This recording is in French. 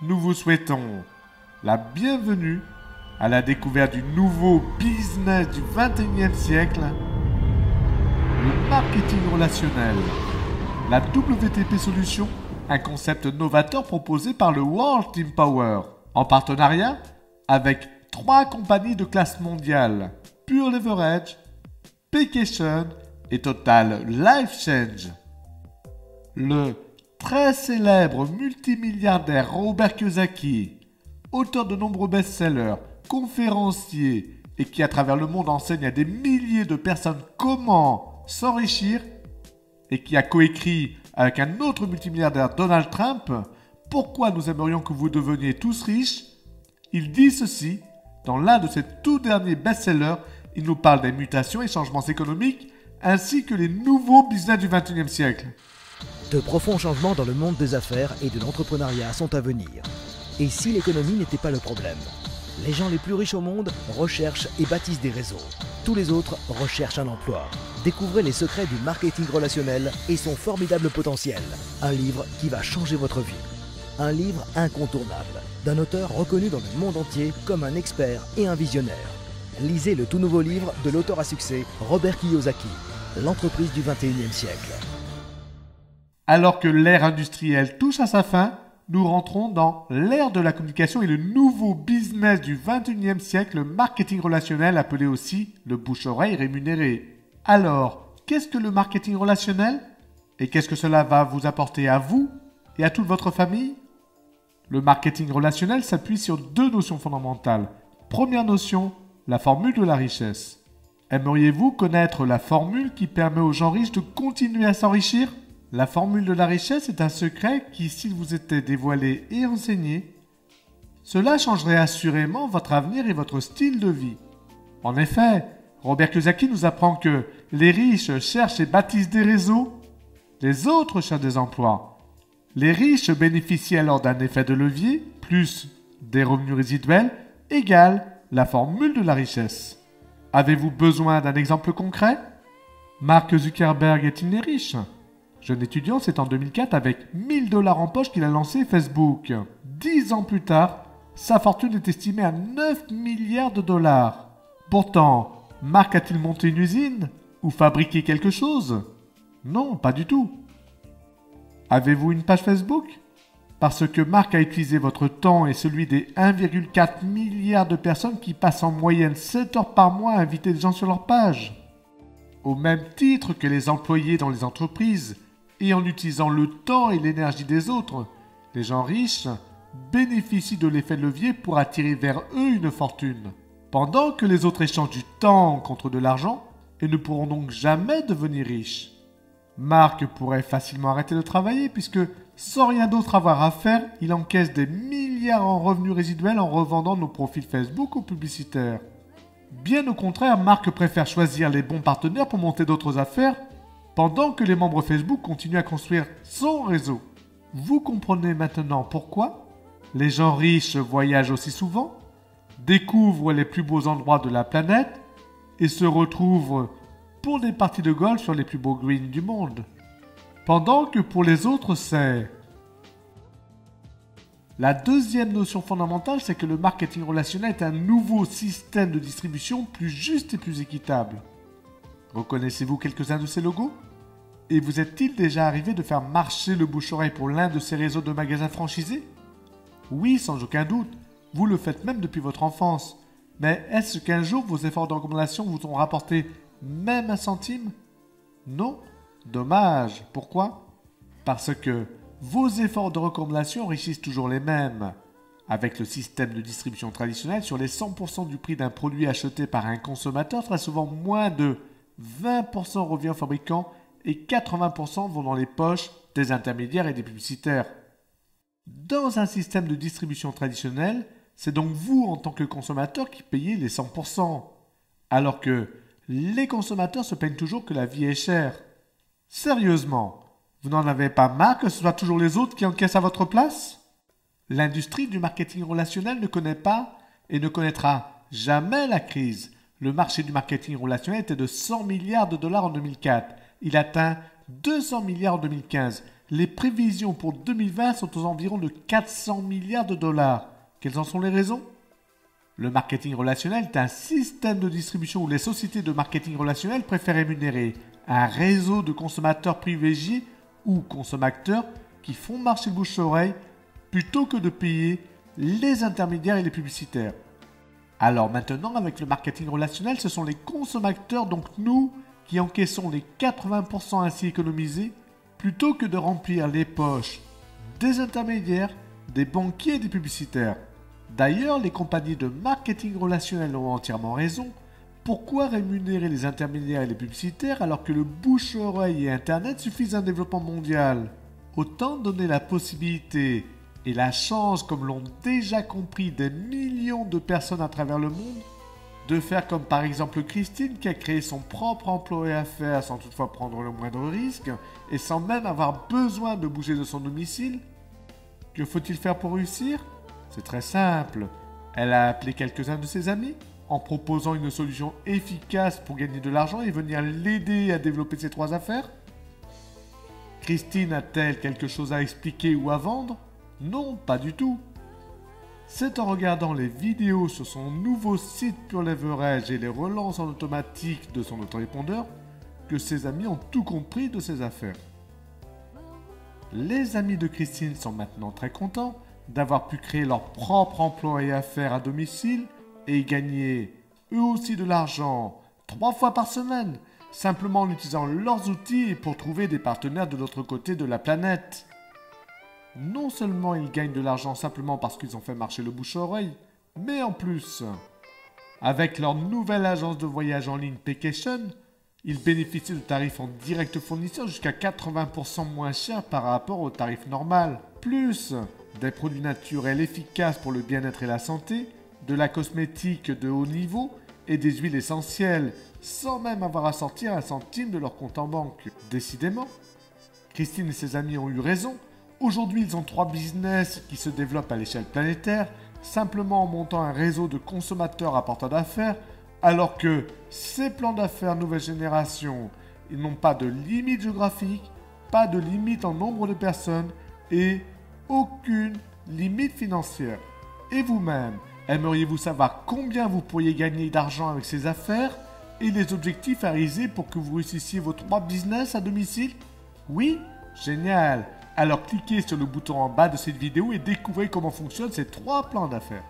nous vous souhaitons la bienvenue à la découverte du nouveau business du 21e siècle, le marketing relationnel. La WTP Solution, un concept novateur proposé par le World Team Power, en partenariat avec 3 compagnies de classe mondiale, Pure Leverage, Paycation et Total Life Change. Le très célèbre multimilliardaire Robert Kiyosaki, auteur de nombreux best-sellers, conférencier et qui à travers le monde enseigne à des milliers de personnes comment s'enrichir et qui a coécrit avec un autre multimilliardaire Donald Trump pourquoi nous aimerions que vous deveniez tous riches, il dit ceci dans l'un de ses tout derniers best-sellers. Il nous parle des mutations et changements économiques ainsi que les nouveaux business du 21e siècle. De profonds changements dans le monde des affaires et de l'entrepreneuriat sont à venir. Et si l'économie n'était pas le problème? Les gens les plus riches au monde recherchent et bâtissent des réseaux. Tous les autres recherchent un emploi. Découvrez les secrets du marketing relationnel et son formidable potentiel. Un livre qui va changer votre vie. Un livre incontournable, d'un auteur reconnu dans le monde entier comme un expert et un visionnaire. Lisez le tout nouveau livre de l'auteur à succès Robert Kiyosaki, L'entreprise du 21e siècle. Alors que l'ère industrielle touche à sa fin, nous rentrons dans l'ère de la communication et le nouveau business du 21e siècle, le marketing relationnel, appelé aussi le bouche-oreille rémunéré. Alors, qu'est-ce que le marketing relationnel? Et qu'est-ce que cela va vous apporter à vous et à toute votre famille? Le marketing relationnel s'appuie sur 2 notions fondamentales. Première notion, la formule de la richesse. Aimeriez-vous connaître la formule qui permet aux gens riches de continuer à s'enrichir? La formule de la richesse est un secret qui, s'il vous était dévoilé et enseigné, cela changerait assurément votre avenir et votre style de vie. En effet, Robert Kiyosaki nous apprend que les riches cherchent et bâtissent des réseaux, les autres cherchent des emplois. Les riches bénéficient alors d'un effet de levier, plus des revenus résiduels, égale la formule de la richesse. Avez-vous besoin d'un exemple concret? Mark Zuckerberg est-il né riche? Jeune étudiant, c'est en 2004 avec 1000 $ en poche qu'il a lancé Facebook. 10 ans plus tard, sa fortune est estimée à 9 milliards de dollars. Pourtant, Mark a-t-il monté une usine ou fabriqué quelque chose? Non, pas du tout. Avez-vous une page Facebook? Parce que Mark a utilisé votre temps et celui des 1,4 milliard de personnes qui passent en moyenne 7 heures par mois à inviter des gens sur leur page. Au même titre que les employés dans les entreprises, et en utilisant le temps et l'énergie des autres, les gens riches bénéficient de l'effet de levier pour attirer vers eux une fortune, pendant que les autres échangent du temps contre de l'argent et ne pourront donc jamais devenir riches. Mark pourrait facilement arrêter de travailler puisque, sans rien d'autre avoir à faire, il encaisse des milliards en revenus résiduels en revendant nos profils Facebook aux publicitaires. Bien au contraire, Mark préfère choisir les bons partenaires pour monter d'autres affaires, pendant que les membres Facebook continuent à construire son réseau. Vous comprenez maintenant pourquoi les gens riches voyagent aussi souvent, découvrent les plus beaux endroits de la planète et se retrouvent pour des parties de golf sur les plus beaux greens du monde. Pendant que pour les autres, c'est... La deuxième notion fondamentale, c'est que le marketing relationnel est un nouveau système de distribution plus juste et plus équitable. Reconnaissez-vous quelques-uns de ces logos? Et vous est-il déjà arrivé de faire marcher le bouche-oreille pour l'un de ces réseaux de magasins franchisés? Oui, sans aucun doute. Vous le faites même depuis votre enfance. Mais est-ce qu'un jour vos efforts de recommandation vous ont rapporté même 1 centime? Non. Dommage. Pourquoi? Parce que vos efforts de recommandation enrichissent toujours les mêmes. Avec le système de distribution traditionnel, sur les 100% du prix d'un produit acheté par un consommateur, très souvent moins de 20% revient au fabricant et 80% vont dans les poches des intermédiaires et des publicitaires. Dans un système de distribution traditionnel, c'est donc vous en tant que consommateur qui payez les 100%, alors que les consommateurs se plaignent toujours que la vie est chère. Sérieusement, vous n'en avez pas marre que ce soit toujours les autres qui encaissent à votre place? L'industrie du marketing relationnel ne connaît pas et ne connaîtra jamais la crise. Le marché du marketing relationnel était de 100 milliards de dollars en 2004. Il atteint 200 milliards en 2015. Les prévisions pour 2020 sont aux environs de 400 milliards de dollars. Quelles en sont les raisons? Le marketing relationnel est un système de distribution où les sociétés de marketing relationnel préfèrent rémunérer un réseau de consommateurs privilégiés ou consommateurs qui font marcher le bouche-oreille plutôt que de payer les intermédiaires et les publicitaires. Alors maintenant, avec le marketing relationnel, ce sont les consommateurs, donc nous, qui encaissons les 80% ainsi économisés plutôt que de remplir les poches des intermédiaires, des banquiers et des publicitaires. D'ailleurs, les compagnies de marketing relationnel ont entièrement raison. Pourquoi rémunérer les intermédiaires et les publicitaires alors que le bouche-oreille et Internet suffisent à un développement mondial? Autant donner la possibilité et la chance, comme l'ont déjà compris des millions de personnes à travers le monde, de faire comme par exemple Christine qui a créé son propre emploi et affaires sans toutefois prendre le moindre risque et sans même avoir besoin de bouger de son domicile. Que faut-il faire pour réussir? C'est très simple. Elle a appelé quelques-uns de ses amis en proposant une solution efficace pour gagner de l'argent et venir l'aider à développer ses 3 affaires. Christine a-t-elle quelque chose à expliquer ou à vendre? Non, pas du tout. C'est en regardant les vidéos sur son nouveau site Pure Leverage et les relances en automatique de son autorépondeur que ses amis ont tout compris de ses affaires. Les amis de Christine sont maintenant très contents d'avoir pu créer leur propre emploi et affaires à domicile et gagner eux aussi de l'argent 3 fois par semaine, simplement en utilisant leurs outils pour trouver des partenaires de l'autre côté de la planète. Non seulement ils gagnent de l'argent simplement parce qu'ils ont fait marcher le bouche-oreille, mais en plus, avec leur nouvelle agence de voyage en ligne Paycation, ils bénéficient de tarifs en direct fournisseur jusqu'à 80% moins chers par rapport au tarif normal. Plus des produits naturels efficaces pour le bien-être et la santé, de la cosmétique de haut niveau et des huiles essentielles, sans même avoir à sortir un centime de leur compte en banque. Décidément, Christine et ses amis ont eu raison. Aujourd'hui, ils ont 3 business qui se développent à l'échelle planétaire, simplement en montant un réseau de consommateurs apporteurs d'affaires, alors que ces plans d'affaires nouvelle génération, ils n'ont pas de limite géographique, pas de limite en nombre de personnes et aucune limite financière. Et vous-même, aimeriez-vous savoir combien vous pourriez gagner d'argent avec ces affaires et les objectifs à réaliser pour que vous réussissiez vos 3 business à domicile? Oui? Génial! Alors cliquez sur le bouton en bas de cette vidéo et découvrez comment fonctionnent ces 3 plans d'affaires.